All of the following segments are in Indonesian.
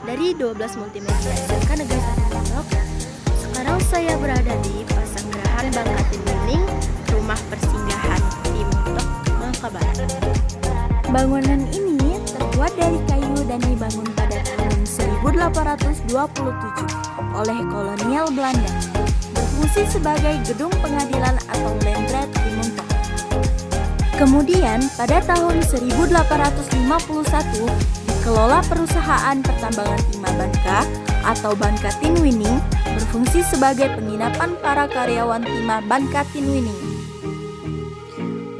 dari 12 Multimedia SMK Negeri 1 Montok. Sekarang saya berada di Pasanggerahan Bangka Tinwining, rumah persinggahan di Montok, Bangka Barat. Bangunan ini terbuat dari kayu dan dibangun pada tahun 1827 oleh kolonial Belanda. Berfungsi sebagai gedung pengadilan atau Landrat di Montok. Kemudian pada tahun 1851 dikelola perusahaan pertambangan timah Bangka atau Bangka Tinwining, berfungsi sebagai penginapan para karyawan timah Bangka Tinwining.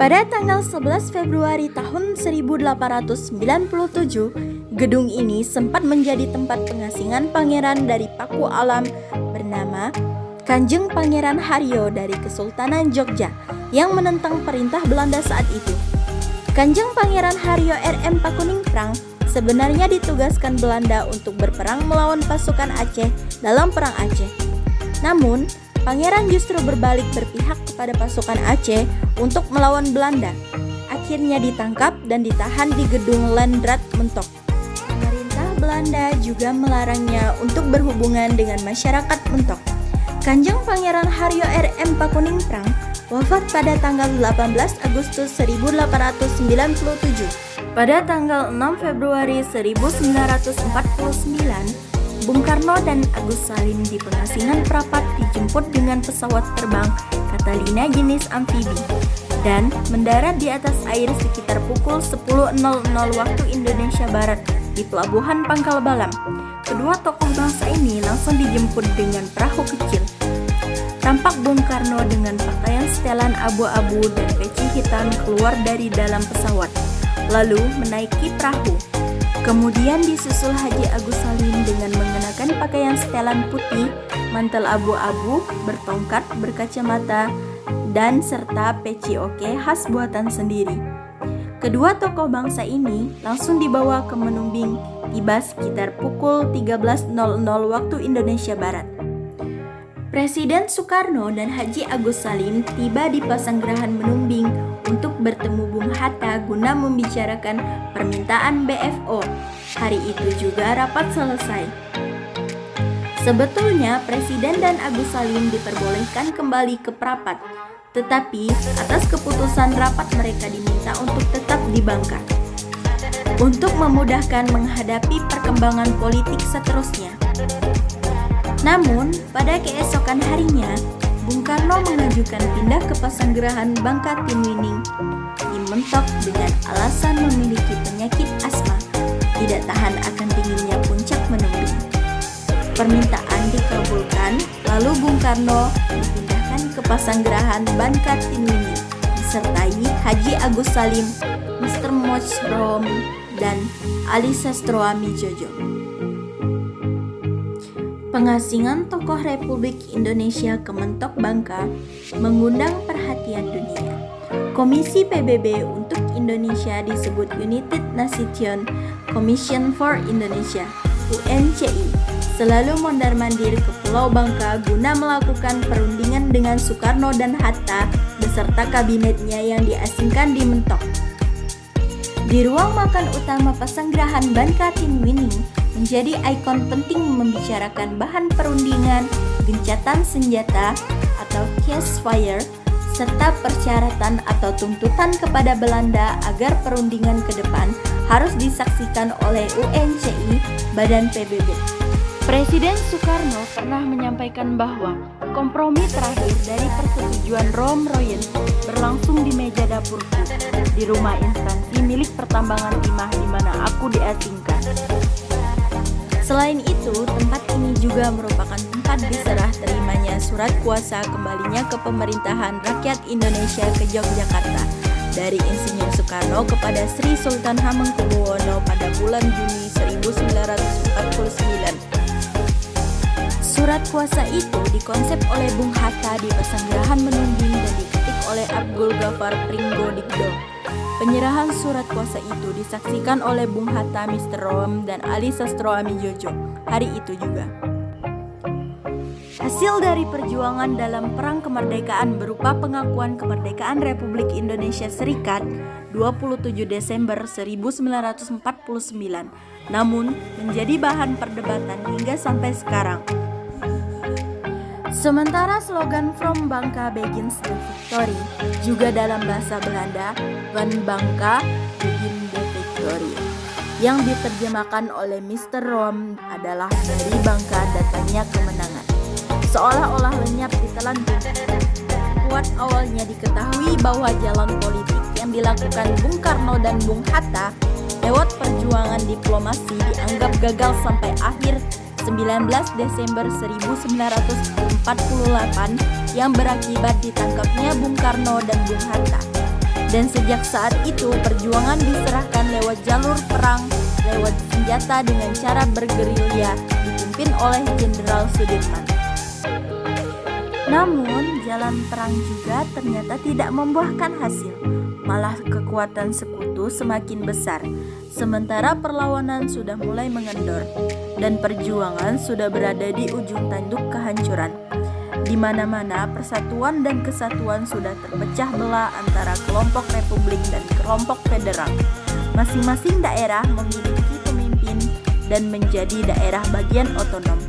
Pada tanggal 11 Februari tahun 1897, gedung ini sempat menjadi tempat pengasingan pangeran dari Paku Alam bernama Kanjeng Pangeran Haryo dari Kesultanan Jogja yang menentang perintah Belanda saat itu. Kanjeng Pangeran Haryo R.M. Pakuningprang sebenarnya ditugaskan Belanda untuk berperang melawan pasukan Aceh dalam Perang Aceh. Namun, Pangeran justru berbalik berpihak kepada pasukan Aceh untuk melawan Belanda. Akhirnya ditangkap dan ditahan di gedung Landrat Montok. Pemerintah Belanda juga melarangnya untuk berhubungan dengan masyarakat Montok. Kanjeng Pangeran Haryo R.M. Pakuningprang wafat pada tanggal 18 Agustus 1897. Pada tanggal 6 Februari 1949, Bung Karno dan Agus Salim di pengasingan Prapat dijemput dengan pesawat terbang Catalina jenis amfibi dan mendarat di atas air sekitar pukul 10.00 waktu Indonesia Barat di Pelabuhan Pangkal Balam. Kedua tokoh bangsa ini langsung dijemput dengan perahu kecil. Tampak Bung Karno dengan pakaian setelan abu-abu dan peci hitam keluar dari dalam pesawat, lalu menaiki perahu. Kemudian disusul Haji Agus Salim dengan mengenakan pakaian setelan putih, mantel abu-abu, bertongkat, berkacamata, dan serta peci oke khas buatan sendiri. Kedua tokoh bangsa ini langsung dibawa ke Menumbing, tiba sekitar pukul 13.00 waktu Indonesia Barat. Presiden Soekarno dan Haji Agus Salim tiba di Pasanggerahan Menumbing untuk bertemu Bung Hatta guna membicarakan permintaan BFO. Hari itu juga rapat selesai. Sebetulnya Presiden dan Agus Salim diperbolehkan kembali ke Prapat, tetapi atas keputusan rapat mereka diminta untuk tetap di Bangka untuk memudahkan menghadapi perkembangan politik seterusnya. Namun, pada keesokan harinya, Bung Karno mengajukan pindah ke Pasanggerahan Bangka Tinwining di Montok dengan alasan memiliki penyakit asma, tidak tahan akan dinginnya puncak Menumbing. Permintaan dikabulkan, lalu Bung Karno dipindahkan ke Pasanggerahan Bangka Tinwining disertai Haji Agus Salim, Mr. Mochrom, dan Ali Sastroami Jojo. Pengasingan tokoh Republik Indonesia ke Montok Bangka mengundang perhatian dunia. Komisi PBB untuk Indonesia disebut United Nations Commission for Indonesia (UNCI) selalu mondar-mandir ke Pulau Bangka guna melakukan perundingan dengan Soekarno dan Hatta beserta kabinetnya yang diasingkan di Montok. Di ruang makan utama Pasanggerahan Bangka Tinwining menjadi ikon penting membicarakan bahan perundingan, gencatan senjata atau ceasefire, serta persyaratan atau tuntutan kepada Belanda agar perundingan ke depan harus disaksikan oleh UNCI, Badan PBB. Presiden Soekarno pernah menyampaikan bahwa kompromi terakhir dari persetujuan Rom-Royen berlangsung di meja dapurku, di rumah instansi milik pertambangan timah di mana aku diasingkan. Selain itu, tempat ini juga merupakan tempat diserah terimanya surat kuasa kembalinya ke pemerintahan rakyat Indonesia ke Yogyakarta dari Insinyur Soekarno kepada Sri Sultan Hamengkubuwono pada bulan Juni 1949. Surat kuasa itu dikonsep oleh Bung Hatta di Pasanggerahan Menumbing dan diketik oleh Abdul Ghaffar Pringgodigdo. Penyerahan surat kuasa itu disaksikan oleh Bung Hatta, Mr. Rom, dan Ali Sastroami Jojo hari itu juga. Hasil dari perjuangan dalam Perang Kemerdekaan berupa pengakuan kemerdekaan Republik Indonesia Serikat 27 Desember 1949, namun menjadi bahan perdebatan hingga sampai sekarang. Sementara slogan From Bangka Begins the Victory juga dalam bahasa Belanda Van Bangka Begin the Victory, yang diterjemahkan oleh Mr. Roam adalah dari Bangka datangnya kemenangan. Seolah-olah lenyap ditelan bumi. Kuat awalnya diketahui bahwa jalan politik yang dilakukan Bung Karno dan Bung Hatta lewat perjuangan diplomasi dianggap gagal sampai akhir 19 Desember 1948 yang berakibat ditangkapnya Bung Karno dan Bung Hatta. Dan sejak saat itu perjuangan diserahkan lewat jalur perang, lewat senjata dengan cara bergerilya dipimpin oleh Jenderal Sudirman. Namun jalan perang juga ternyata tidak membuahkan hasil, malah kekuatan sekutu semakin besar, sementara perlawanan sudah mulai mengendor dan perjuangan sudah berada di ujung tanduk kehancuran. Di mana-mana persatuan dan kesatuan sudah terpecah belah antara kelompok republik dan kelompok federal. Masing-masing daerah memiliki pemimpin dan menjadi daerah bagian otonom.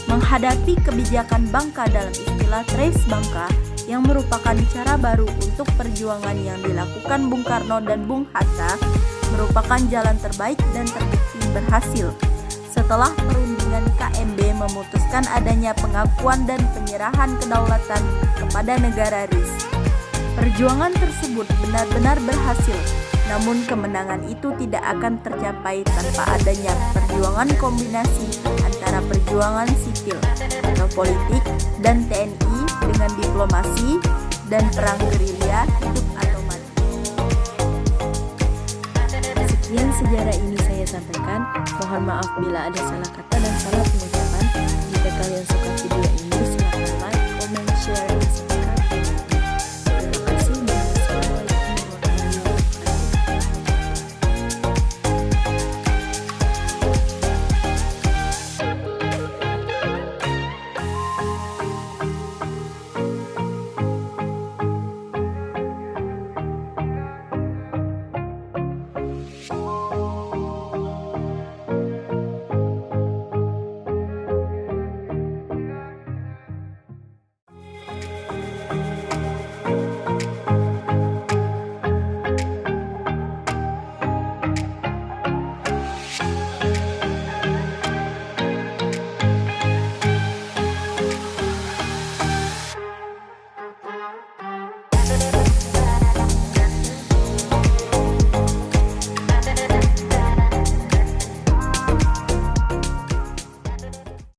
Menghadapi kebijakan Bangka dalam istilah Trace Bangka yang merupakan cara baru untuk perjuangan yang dilakukan Bung Karno dan Bung Hatta merupakan jalan terbaik dan terbukti berhasil. Setelah perundingan KMB memutuskan adanya pengakuan dan penyerahan kedaulatan kepada negara RIS. Perjuangan tersebut benar-benar berhasil, namun kemenangan itu tidak akan tercapai tanpa adanya perjuangan kombinasi antara perjuangan sipil atau politik dan TNI dengan diplomasi dan perang gerilya hidup atau mati. Sekian sejarah ini saya sampaikan. Mohon maaf bila ada salah kata dan salah pengucapan. Jika kalian suka video ini,